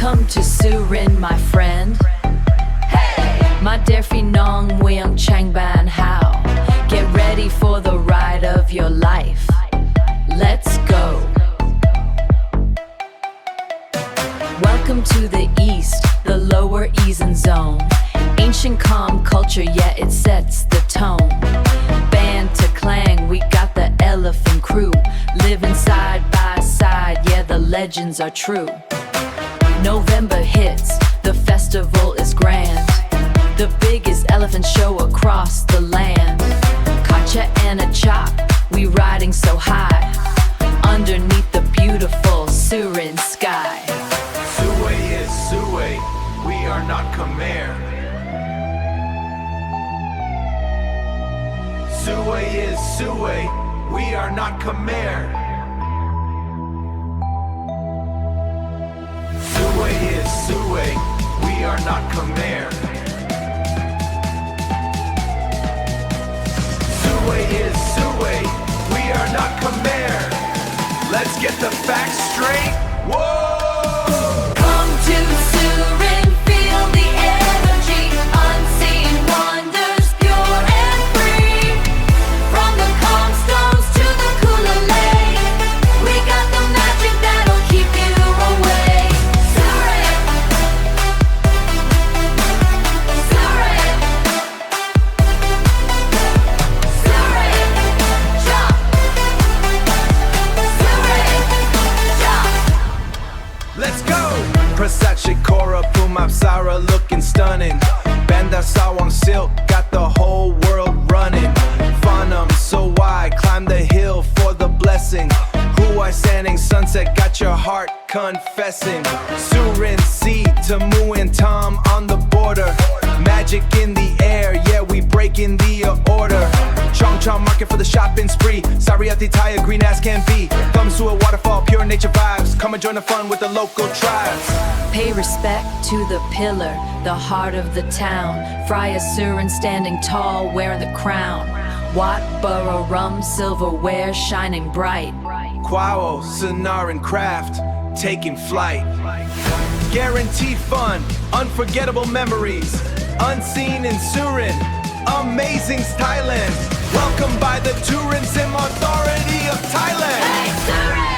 Welcome to Surin, my friend. My dear phi nong muang chang ban how. Get ready for the ride of your life. Let's go. Welcome to the east, the lower Eason zone. Ancient calm culture, yeah, it sets the tone. Band to clang, we got the elephant crew. Living side by side, yeah, the legends are true. November hits, the festival is grand. The biggest elephant show across the land. Kacha and a chop, we riding so high underneath the beautiful Surin sky. Suway is Suway, we are not Khmer. Suway is Suway, we are not Khmer. Suway is Suway, we are not Khmer. Suway is Suway, we are not Khmer. Let's get the facts straight. Whoa! Come to Surin, feel the energy. Unseen wonders, pure and free. From the calm stones to the cooler lake, we got the magic that'll keep you away. Surin, Surin, Surin, jump. Surin, jump. Let's go! Prasachi Kora Pumapsara looking stunning. Banda Sawang Silk got the whole world running. Funum so wide, climb the hill for the blessing. Huai Sanning sunset got your heart confessing. Surin Sea to Muin Tom on the border. Magic in the air, yeah, we breaking the order. Chong Chong market for the shopping spree. Sariati Taya, green as can be. Thumbs to a waterfall, pure nature vibes. Come and join the fun with the local tribes. Pay respect to the pillar, the heart of the town. Friar Surin standing tall, wearing the crown. Wat Borough rum, silverware shining bright. Quao, Sonar and Craft, taking flight. Guarantee fun, unforgettable memories. Unseen in Surin, amazing Thailand. Welcome by the Tourism Authority of Thailand. Hey, Surin!